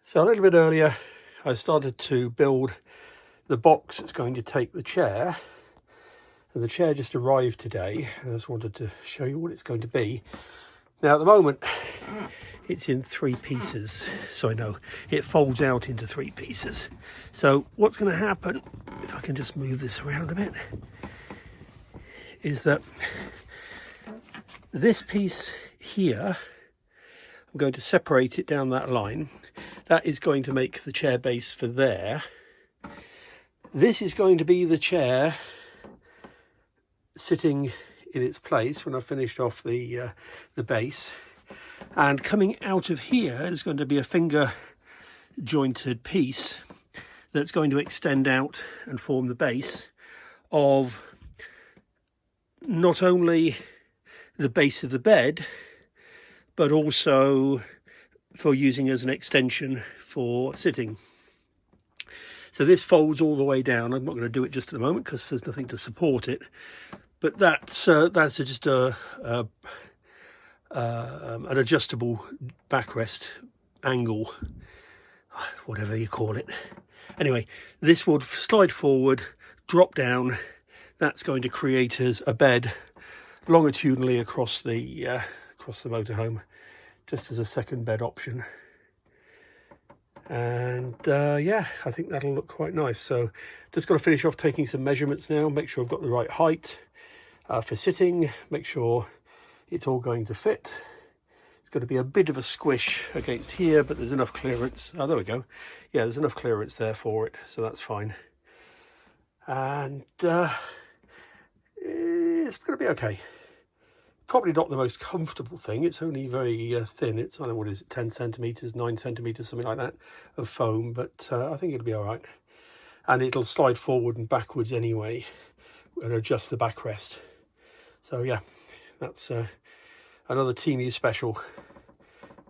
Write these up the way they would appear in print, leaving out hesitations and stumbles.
So a little bit earlier I started to build the box that's going to take the chair, and the chair just arrived today. I just wanted to show you what it's going to be. Now at the moment it's in 3 pieces, so I know it folds out into 3 pieces. So what's going to happen, if I can just move this around a bit, is that this piece here, I'm going to separate it down that line. That is going to make the chair base for there. This is going to be the chair sitting in its place when I've finished off the base. And coming out of here is going to be a finger jointed piece that's going to extend out and form the base of not only the base of the bed, but also for using as an extension for sitting. So this folds all the way down. I'm not going to do it just at the moment because there's nothing to support it, but that's just an adjustable backrest angle, whatever you call it. Anyway, this would slide forward, drop down. That's going to create as a bed longitudinally across the motorhome, just as a second bed option. And yeah, I think that'll look quite nice. So just got to finish off taking some measurements now, make sure I've got the right height for sitting, make sure it's all going to fit. It's going to be a bit of a squish against here, but there's enough clearance. Oh, there we go. Yeah, there's enough clearance there for it, so that's fine. And it's going to be okay. Probably not the most comfortable thing. It's only very thin. It's, I don't know, what is it, 10 centimeters, 9 centimeters, something like that of foam, but I think it'll be all right. And it'll slide forward and backwards anyway and adjust the backrest. So yeah, that's another Team special,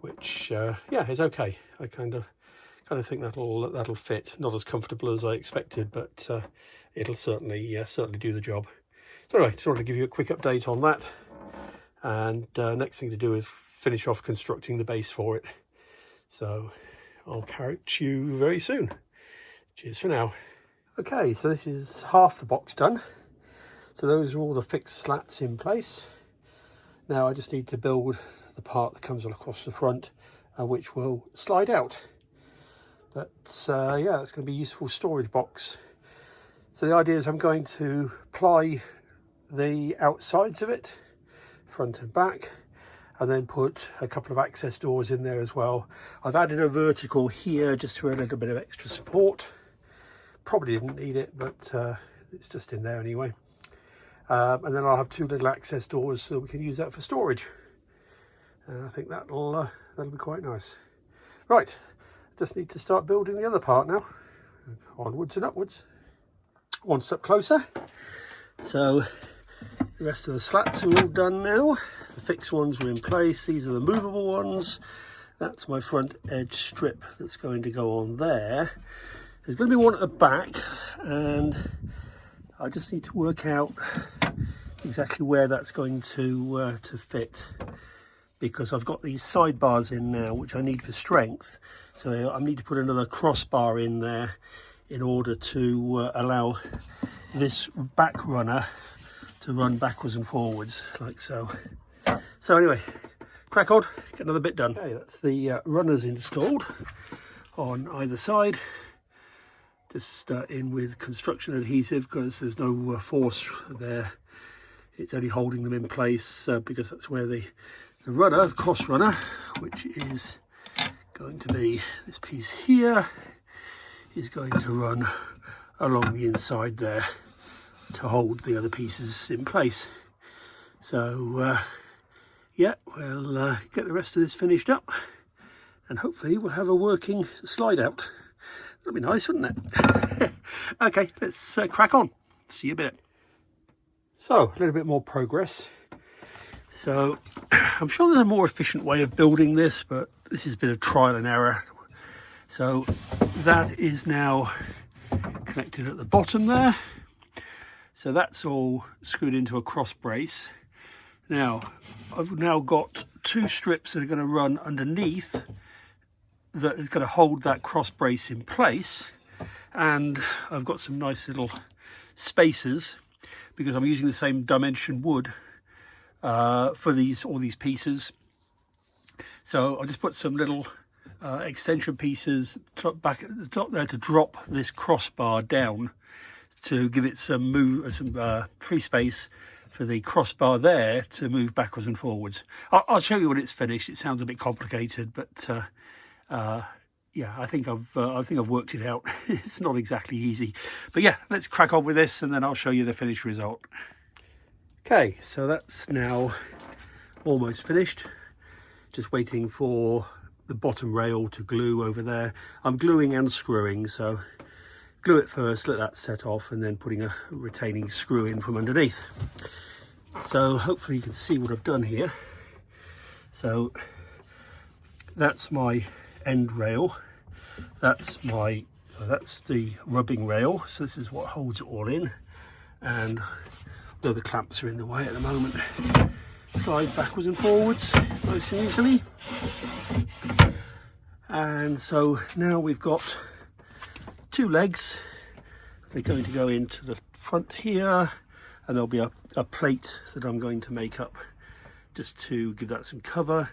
which yeah, is okay. I kind of think that'll fit. Not as comfortable as I expected, but it'll certainly do the job. So anyway, just wanted to give you a quick update on that. And next thing to do is finish off constructing the base for it. So I'll catch you very soon. Cheers for now. Okay, so this is half the box done. So those are all the fixed slats in place. Now I just need to build the part that comes across the front, which will slide out. But yeah, it's going to be a useful storage box. So the idea is I'm going to ply the outsides of it, front and back, and then put a couple of access doors in there as well. I've added a vertical here just for a little bit of extra support. Probably didn't need it, but it's just in there anyway. And then I'll have 2 little access doors so we can use that for storage. And I think that'll be quite nice. Right, just need to start building the other part now. Onwards and upwards. One step closer. So the rest of the slats are all done now. The fixed ones are in place. These are the movable ones. That's my front edge strip that's going to go on there. There's going to be one at the back, and I just need to work out exactly where that's going to fit, because I've got these sidebars in now which I need for strength. So I need to put another crossbar in there in order to allow this back runner to run backwards and forwards like so. So anyway, crack on, get another bit done. Okay, that's the runners installed on either side. Just in with construction adhesive because there's no force there. It's only holding them in place because that's where the runner, the cross runner, which is going to be this piece here, is going to run along the inside there to hold the other pieces in place. So yeah, we'll get the rest of this finished up and hopefully we'll have a working slide out. That'd be nice, wouldn't it? Okay, let's crack on. See you a bit. So a little bit more progress. So I'm sure there's a more efficient way of building this, but this is a bit of trial and error. So that is now connected at the bottom there. So that's all screwed into a cross brace. Now I've now got 2 strips that are going to run underneath that is going to hold that cross brace in place, and I've got some nice little spacers because I'm using the same dimension wood for all these pieces. So I'll just put some little extension pieces back at the top there to drop this crossbar down to give it some free space for the crossbar there to move backwards and forwards. I'll show you when it's finished. It sounds a bit complicated, but yeah, I think I've worked it out. It's not exactly easy, but yeah, let's crack on with this and then I'll show you the finished result. Okay, so that's now almost finished. Just waiting for the bottom rail to glue over there. I'm gluing and screwing, so glue it first, let that set off, and then putting a retaining screw in from underneath. So hopefully you can see what I've done here. So that's my end rail, that's the rubbing rail, so this is what holds it all in, and though the clamps are in the way at the moment, slides backwards and forwards nice and easily. And so now we've got two legs. They're going to go into the front here, and there'll be a plate that I'm going to make up just to give that some cover.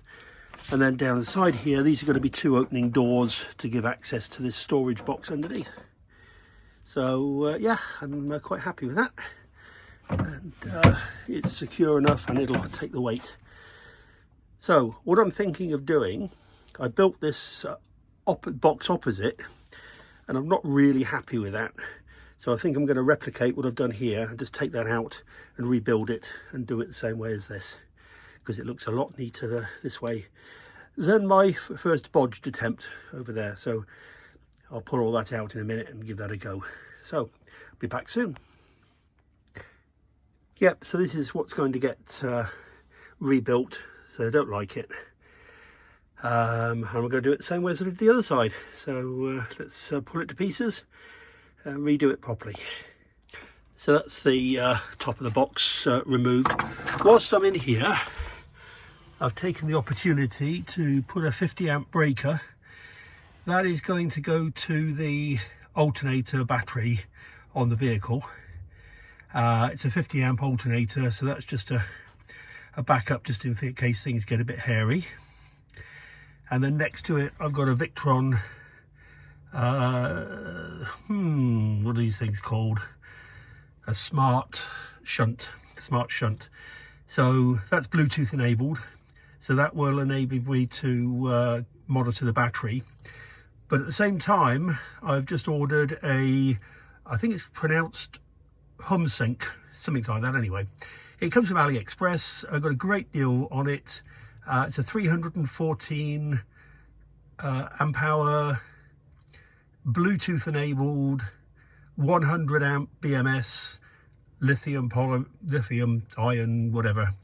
And then down the side here, these are going to be two opening doors to give access to this storage box underneath. So yeah, I'm quite happy with that. And it's secure enough and it'll take the weight. So what I'm thinking of doing, I built this box opposite and I'm not really happy with that. So I think I'm going to replicate what I've done here and just take that out and rebuild it and do it the same way as this, because it looks a lot neater this way than my first bodged attempt over there. So I'll pull all that out in a minute and give that a go. So I'll be back soon. Yep, so this is what's going to get rebuilt, so I don't like it. And I'm going to do it the same way as I did the other side. So let's pull it to pieces and redo it properly. So that's the top of the box removed. Whilst I'm in here, I've taken the opportunity to put a 50 amp breaker. That is going to go to the alternator battery on the vehicle. It's a 50 amp alternator, so that's just a backup just in case things get a bit hairy. And then next to it I've got a Victron, what are these things called? A smart shunt. So that's Bluetooth enabled, so that will enable me to monitor the battery. But at the same time, I've just ordered I think it's pronounced HumSync, something like that anyway. It comes from AliExpress. I got a great deal on it. It's a 314 amp hour, Bluetooth enabled, 100 amp BMS, lithium ion, whatever,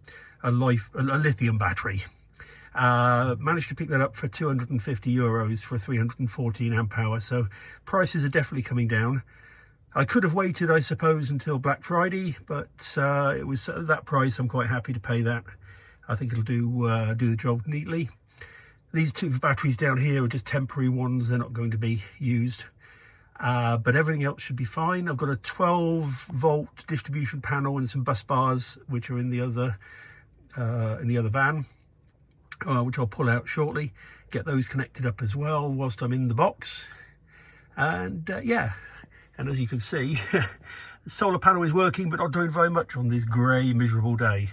a lithium battery. Managed to pick that up for 250 euros for a 314 amp hour. So prices are definitely coming down. I could have waited, I suppose, until Black Friday, but it was at that price. I'm quite happy to pay that. I think it'll do the job neatly. These two batteries down here are just temporary ones. They're not going to be used, but everything else should be fine. I've got a 12 volt distribution panel and some bus bars, which are in the other van, which I'll pull out shortly. Get those connected up as well whilst I'm in the box. And yeah. And as you can see, the solar panel is working, but not doing very much on this grey, miserable day.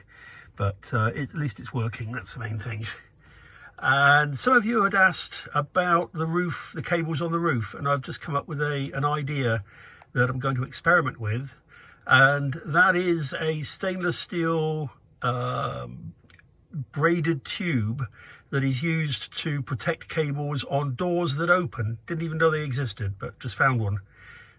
But at least it's working, that's the main thing. And some of you had asked about the roof, the cables on the roof, and I've just come up with an idea that I'm going to experiment with. And that is a stainless steel braided tube that is used to protect cables on doors that open. Didn't even know they existed, but just found one.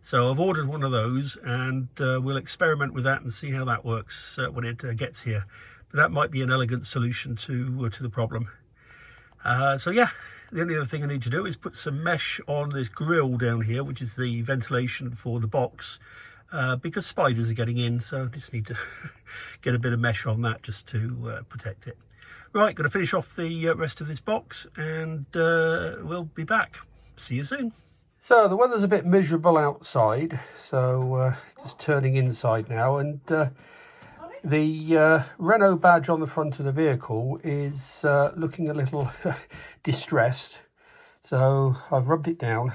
So I've ordered one of those, and we'll experiment with that and see how that works when it gets here. But that might be an elegant solution to the problem. So yeah, the only other thing I need to do is put some mesh on this grill down here, which is the ventilation for the box, because spiders are getting in. So I just need to get a bit of mesh on that just to protect it. Right, got to finish off the rest of this box, and we'll be back. See you soon. So the weather's a bit miserable outside, so just turning inside now, and the Renault badge on the front of the vehicle is looking a little distressed, so I've rubbed it down,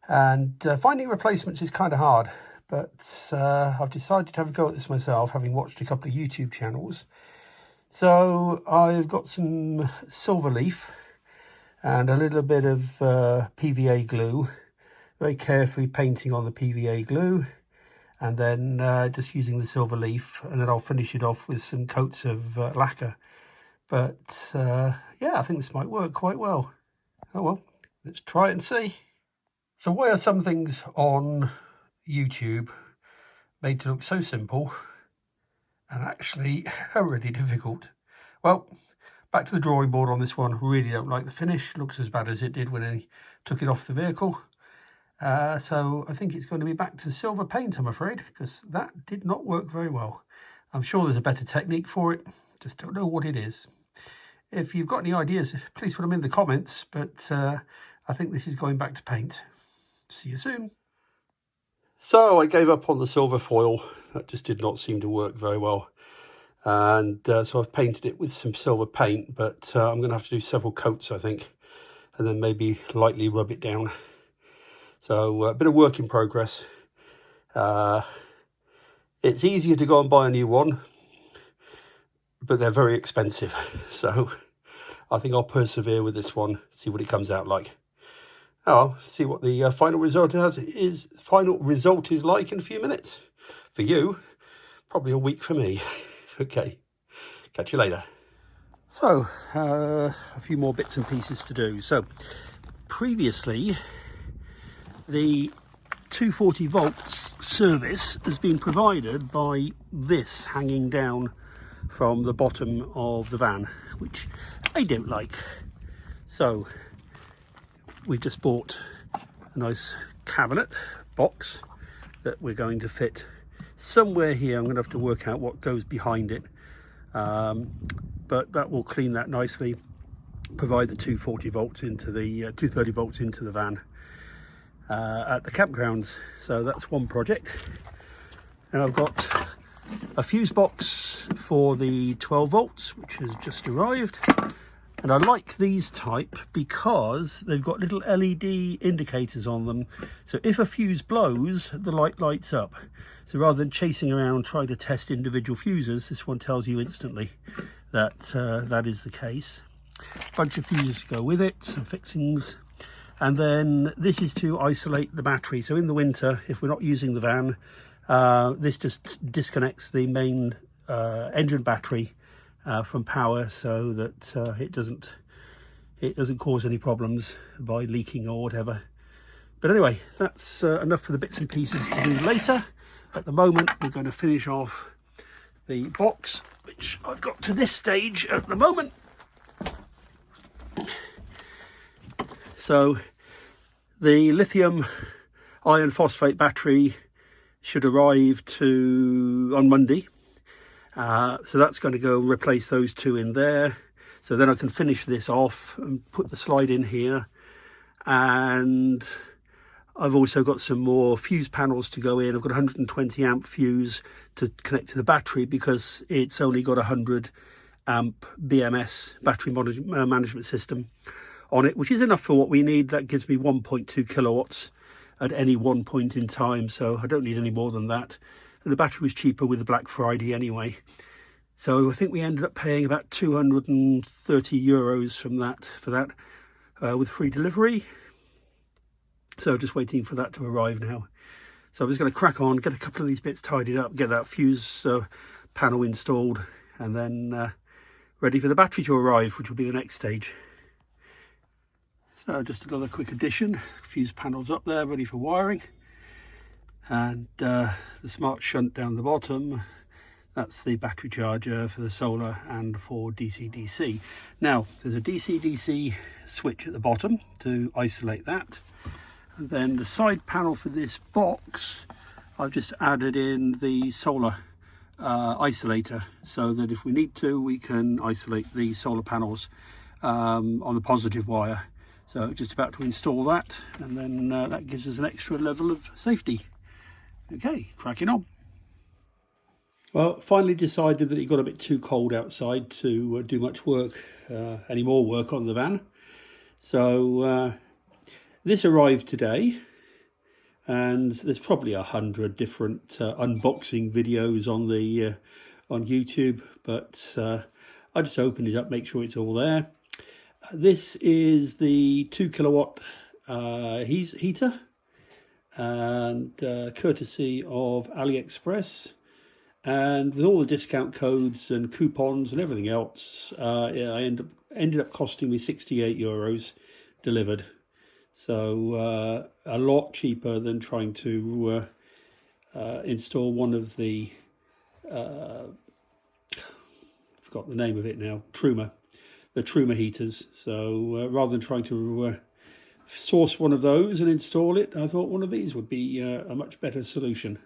and finding replacements is kind of hard, but I've decided to have a go at this myself, having watched a couple of YouTube channels. So I've got some silver leaf and a little bit of PVA glue, very carefully painting on the PVA glue, and then just using the silver leaf, and then I'll finish it off with some coats of lacquer. But yeah, I think this might work quite well. Oh well, let's try it and see. So why are some things on YouTube made to look so simple and actually are really difficult? Well, back to the drawing board on this one. Really don't like the finish. Looks as bad as it did when I took it off the vehicle. So I think it's going to be back to silver paint, I'm afraid, because that did not work very well. I'm sure there's a better technique for it, just don't know what it is. If you've got any ideas, please put them in the comments, but I think this is going back to paint. See you soon. So I gave up on the silver foil. That just did not seem to work very well. And so I've painted it with some silver paint, but I'm going to have to do several coats, I think, and then maybe lightly rub it down. So a bit of work in progress. It's easier to go and buy a new one, but they're very expensive. So I think I'll persevere with this one, see what it comes out like. I'll see what the final result is like in a few minutes. For you, probably a week for me. Okay, catch you later. So, a few more bits and pieces to do. So, previously, the 240 volts service has been provided by this hanging down from the bottom of the van, which I don't like. So, we just bought a nice cabinet box that we're going to fit somewhere here. I'm going to have to work out what goes behind it, but that will clean that nicely, provide the 240 volts into the 230 volts into the van at the campgrounds. So that's one project. And I've got a fuse box for the 12 volts, which has just arrived. And I like these type because they've got little LED indicators on them. So if a fuse blows, the light lights up. So rather than chasing around trying to test individual fuses, this one tells you instantly that that is the case. A bunch of fuses to go with it, some fixings. And then this is to isolate the battery. So in the winter, if we're not using the van, this just disconnects the main engine battery from power, so that it doesn't cause any problems by leaking or whatever. But anyway, that's enough for the bits and pieces to do later. At the moment, we're going to finish off the box, which I've got to this stage at the moment. So the lithium iron phosphate battery should arrive on Monday. So that's going to go and replace those two in there. So then I can finish this off and put the slide in here. And I've also got some more fuse panels to go in. I've got a 120 amp fuse to connect to the battery because it's only got 100 amp BMS battery management system on it, which is enough for what we need. That gives me 1.2 kilowatts at any one point in time. So I don't need any more than that. And the battery was cheaper with the Black Friday anyway. So I think we ended up paying about 230 euros for that with free delivery. So just waiting for that to arrive now. So I'm just going to crack on, get a couple of these bits tidied up, get that fuse panel installed, and then ready for the battery to arrive, which will be the next stage. So just another quick addition. Fuse panels up there, ready for wiring. And the smart shunt down the bottom, that's the battery charger for the solar and for DC-DC. Now there's a DC-DC switch at the bottom to isolate that, and then the side panel for this box, I've just added in the solar isolator, so that if we need to, we can isolate the solar panels on the positive wire. So just about to install that, and then that gives us an extra level of safety. Okay, cracking on. Well, finally decided that it got a bit too cold outside to do much work, any more work on the van. So this arrived today, and there's probably 100 different unboxing videos on the on YouTube, but I just opened it up, make sure it's all there. This is the 2 kilowatt heater, and courtesy of AliExpress, and with all the discount codes and coupons and everything else, I ended up costing me €68 delivered. So a lot cheaper than trying to install one of the forgot the name of it now, the Truma heaters. So rather than trying to source one of those and install it, I thought one of these would be a much better solution.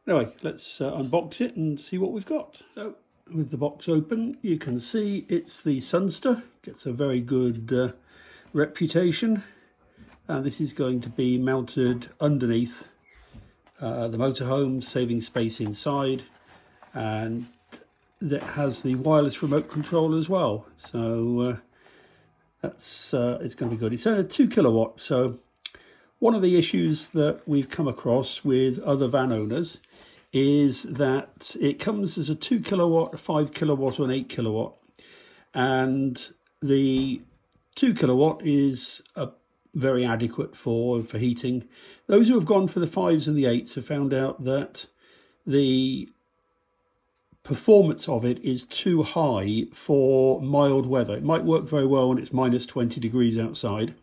Anyway, let's unbox it and see what we've got. So with the box open, you can see it's the Sunster. Gets a very good reputation. And this is going to be mounted underneath the motorhome, saving space inside, and that has the wireless remote control as well. So that's it's going to be good. It's a 2 kilowatt. So one of the issues that we've come across with other van owners is that it comes as a 2 kilowatt, a 5 kilowatt, or an 8 kilowatt, and the 2 kilowatt is very adequate for heating. Those who have gone for the 5s and the 8s have found out that the performance of it is too high for mild weather. It might work very well when it's minus 20 degrees outside.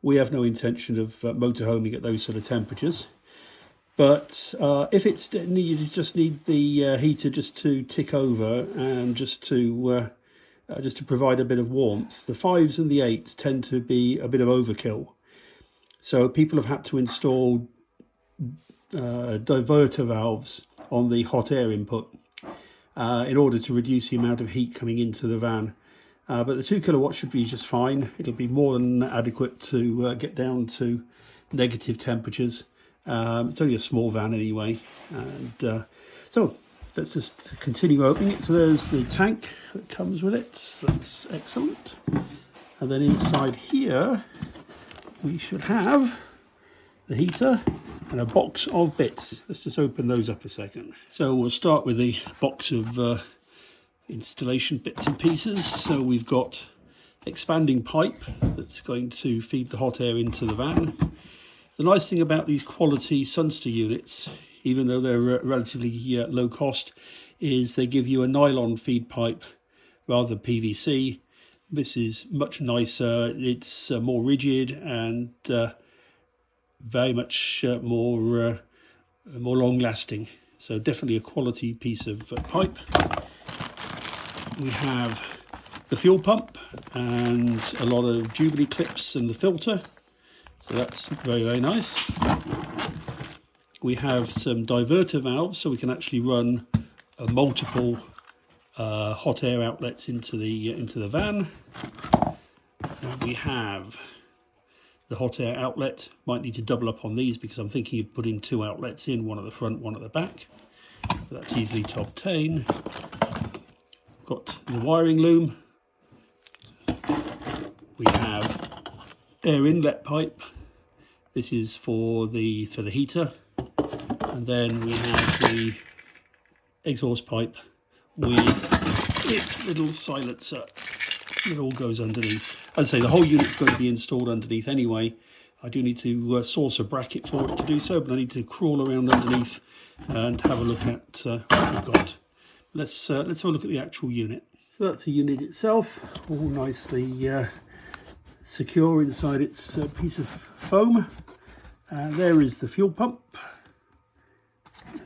We have no intention of motorhoming at those sort of temperatures. But if it's you just need the heater just to tick over and just to provide a bit of warmth, the 5s and the 8s tend to be a bit of overkill. So people have had to install diverter valves on the hot air input in order to reduce the amount of heat coming into the van. But the 2 kilowatt should be just fine. It'll be more than adequate to get down to negative temperatures. It's only a small van anyway. And so let's just continue opening it. So there's the tank that comes with it. So that's excellent. And then inside here, we should have the heater and a box of bits. Let's just open those up a second. So we'll start with the box of installation bits and pieces. So we've got expanding pipe that's going to feed the hot air into the van. The nice thing about these quality Sunster units, even though they're relatively low cost, is they give you a nylon feed pipe rather than PVC. This is much nicer. It's more rigid and very much more long-lasting. So definitely a quality piece of pipe. We have the fuel pump and a lot of Jubilee clips and the filter. So that's very, very nice. We have some diverter valves, so we can actually run multiple hot air outlets into the van. And we have the hot air outlet. Might need to double up on these because I'm thinking of putting 2 outlets in, one at the front, one at the back. So that's easily to obtain. Got the wiring loom. We have air inlet pipe. This is for the heater. And then we have the exhaust pipe with its little silencer that all goes underneath. I'd say the whole unit's going to be installed underneath anyway. I do need to source a bracket for it to do so, but I need to crawl around underneath and have a look at what we've got. Let's have a look at the actual unit. So that's the unit itself, all nicely secure inside its piece of foam. And there is the fuel pump.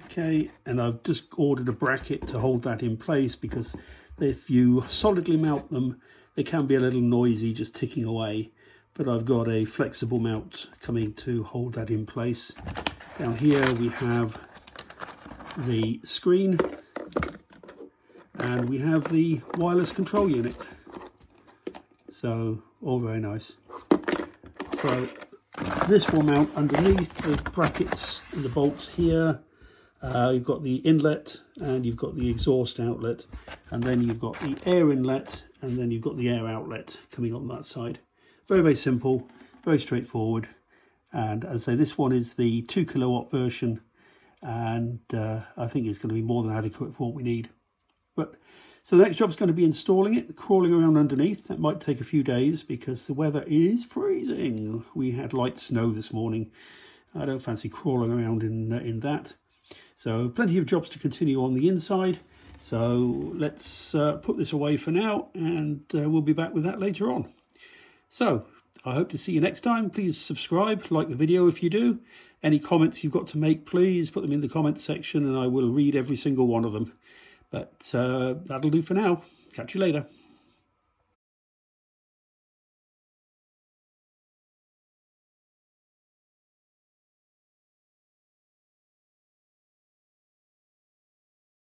Okay, and I've just ordered a bracket to hold that in place because if you solidly mount them, they can be a little noisy just ticking away. But I've got a flexible mount coming to hold that in place. Down here we have the screen and we have the wireless control unit. So all very nice. So this will mount underneath the brackets and the bolts here. You've got the inlet and you've got the exhaust outlet, and then you've got the air inlet, and then you've got the air outlet coming on that side. Very, very simple, very straightforward. And as I say, this one is the 2 kilowatt version, and I think it's going to be more than adequate for what we need. But so the next job is going to be installing it, crawling around underneath. That might take a few days because the weather is freezing. We had light snow this morning. I don't fancy crawling around in that. So plenty of jobs to continue on the inside. So let's put this away for now, and we'll be back with that later on. So I hope to see you next time. Please subscribe, like the video if you do. Any comments you've got to make, please put them in the comments section and I will read every single one of them. But that'll do for now. Catch you later.